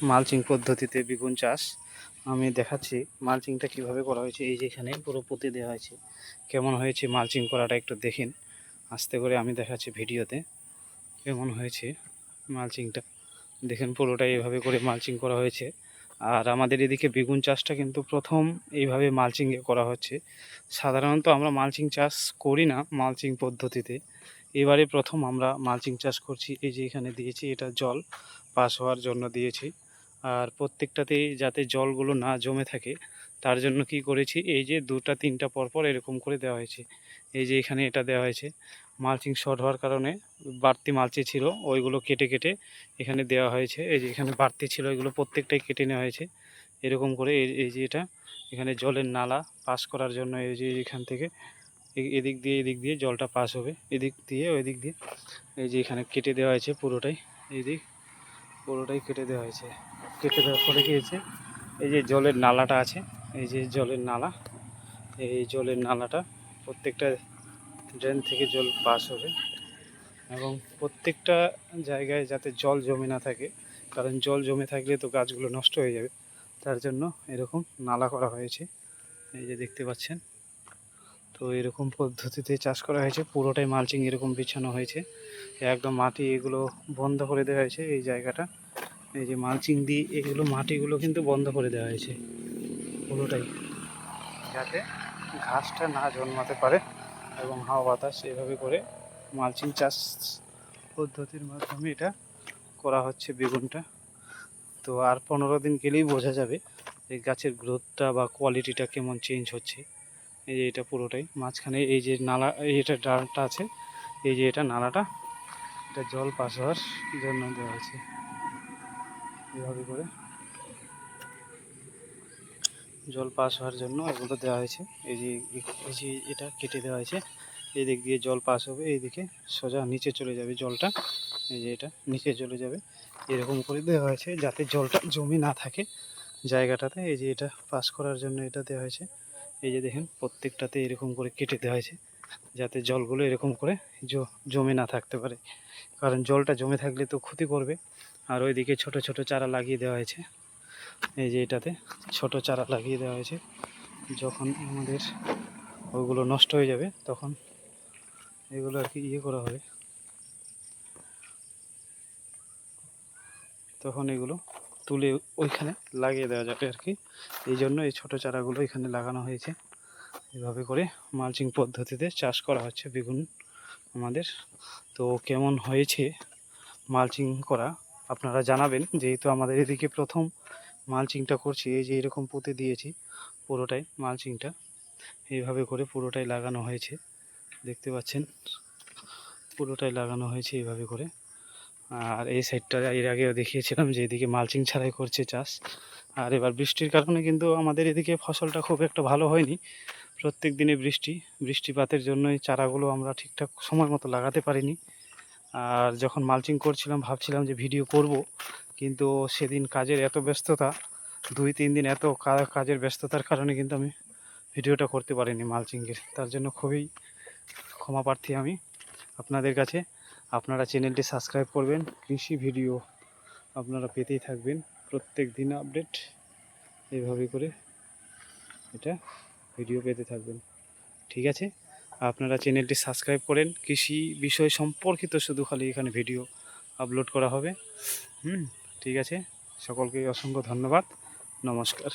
Mulching পদ্ধতিতে বেগুন চাষ আমি দেখাচ্ছি মালচিংটা কিভাবে করা হয়েছে। এই যে এখানে পুরো পুঁতে দেওয়া হয়েছে। কেমন হয়েছে মালচিং করাটা একটু দেখেন আস্তে করে, আমি দেখাচ্ছি ভিডিওতে কেমন হয়েছে মালচিংটা দেখেন। পুরোটাই এভাবে করে মালচিং করা হয়েছে। আর আমাদের এদিকে বেগুন চাষটা কিন্তু প্রথম এইভাবে মালচিংয়ে করা হচ্ছে। সাধারণত আমরা মালচিং চাষ করি না মালচিং পদ্ধতিতে, এবারে প্রথম আমরা মালচিং চাষ করছি। এই যে এখানে দিয়েছি, এটা জল পাস হওয়ার জন্য দিয়েছি। আর প্রত্যেকটাতেই যাতে জলগুলো না জমে থাকে তার জন্য কি করেছি, এই যে দুটা তিনটা পরপর এরকম করে দেওয়া হয়েছে। এই যে এখানে এটা দেওয়া হয়েছে। মালচিং শর্ট হওয়ার কারণে বাড়তি মালচি ছিল ওইগুলো কেটে কেটে এখানে দেওয়া হয়েছে। এই যে এখানে বাড়তি ছিল এগুলো প্রত্যেকটাই কেটে নেওয়া হয়েছে এরকম করে। এই যে এটা এখানে জলের নালা পাস করার জন্য, এই যে এখান থেকে এদিক দিয়ে জলটা পাস হবে, এদিক দিয়ে ওই দিক দিয়ে। এই যে এখানে কেটে দেওয়া হয়েছে পুরোটাই, এই দিক পুরোটাই কেটে দেওয়া হয়েছে। কেটে দেওয়ার পরে কি হয়েছে, এই যে জলের নালাটা আছে, এই যে জলের নালা, এই জলের নালাটা প্রত্যেকটা ড্রেন থেকে জল পাস হবে এবং প্রত্যেকটা জায়গায় যাতে জল জমে না থাকে, কারণ জল জমে থাকলে তো গাছগুলো নষ্ট হয়ে যাবে। তার জন্য এরকম নালা করা হয়েছে, এই যে দেখতে পাচ্ছেন। তো এরকম পদ্ধতিতে চাষ করা হয়েছে, পুরোটাই মালচিং এরকম বিছানো হয়েছে। একদম মাটি এগুলো বন্ধ করে দেওয়া হয়েছে এই জায়গাটা। এই যে মালচিং দিয়ে এগুলো মাটিগুলো কিন্তু বন্ধ করে দেওয়া হয়েছে পুরোটাই, যাতে ঘাসটা না জন্মাতে পারে এবং হাওয়া বাতাস এভাবে করে মালচিং চাষ পদ্ধতির মাধ্যমে এটা করা হচ্ছে বেগুনটা। তো আর 15 দিন গেলেই বোঝা যাবে এই গাছের গ্রোথটা বা কোয়ালিটিটা কেমন চেঞ্জ হচ্ছে। এই যে এটা পুরোটাই মাঝখানে এই যে নালা, এটা ডালটা আছে, এই যে এটা নালাটা, এটা জল পাস হওয়ার জন্য দেওয়া হয়েছে এভাবে করে। জল পাস হওয়ার জন্য এগুলো দেওয়া হয়েছে। এই যে এটা কেটে দেওয়া হয়েছে, এই দিক দিয়ে জল পাস হবে, এইদিকে সোজা নিচে চলে যাবে জলটা। এই যে এটা নিচে চলে যাবে এরকম করে দেওয়া হয়েছে যাতে জলটা জমে না থাকে জায়গাটাতে। এই যে এটা পাস করার জন্য এটা দেওয়া হয়েছে। এই যে দেখেন প্রত্যেকটাতে এরকম করে কেটে দেওয়া হয়েছে যাতে জলগুলো এরকম করে জমে না থাকতে পারে, কারণ জলটা জমে থাকলে তো ক্ষতি করবে। আর ওইদিকে ছোট ছোট চারা লাগিয়ে দেওয়া হয়েছে। এই যে এটাতে ছোট চারা লাগিয়ে দেওয়া হয়েছে, যখন আমাদের ওইগুলো নষ্ট হয়ে যাবে তখন এগুলো আর কি করা হবে, তখন এগুলো তুলে ওইখানে লাগিয়ে দেওয়া যাবে আর কি। এই জন্য এই ছোটো চারাগুলো এখানে লাগানো হয়েছে। এভাবে করে মালচিং পদ্ধতিতে চাষ করা হচ্ছে বেগুন আমাদের। তো কেমন হয়েছে মালচিং করা আপনারা জানাবেন, যেহেতু আমাদের এদিকে প্রথম মালচিংটা করছি। এই যে এরকম পুঁতে দিয়েছি পুরোটাই মালচিংটা, এইভাবে করে পুরোটাই লাগানো হয়েছে, দেখতে পাচ্ছেন পুরোটাই লাগানো হয়েছে এইভাবে করে। আর এই সাইডটা এর আগেও দেখিয়েছিলাম যে এদিকে মালচিং ছাড়াই করছে চাষ। আর এবার বৃষ্টির কারণে কিন্তু আমাদের এদিকে ফসলটা খুব একটা ভালো হয়নি। প্রত্যেক দিনে বৃষ্টিপাতের জন্যই চারাগুলো আমরা ঠিকঠাক সময় মতো লাগাতে পারিনি। আর যখন মালচিং করছিলাম ভাবছিলাম যে ভিডিও করব, কিন্তু সেদিন কাজের এত ব্যস্ততা, 2-3 দিন এত কাজের ব্যস্ততার কারণে কিন্তু আমি ভিডিওটা করতে পারিনি মালচিংয়ের। তার জন্য খুবই ক্ষমা প্রার্থী আমি আপনাদের কাছে। আপনারা চ্যানেলটি সাবস্ক্রাইব করবেন, কৃষি ভিডিও আপনারা পেতেই থাকবেন প্রত্যেক দিন আপডেট। এইভাবে করে এটা ভিডিও পেতে থাকবেন, ঠিক আছে। আপনারা চ্যানেলটি সাবস্ক্রাইব করেন, কৃষি বিষয় সম্পর্কিত শুধু খালি এখানে ভিডিও আপলোড করা হবে। ঠিক আছে, সকলকে অসংখ্য ধন্যবাদ, নমস্কার।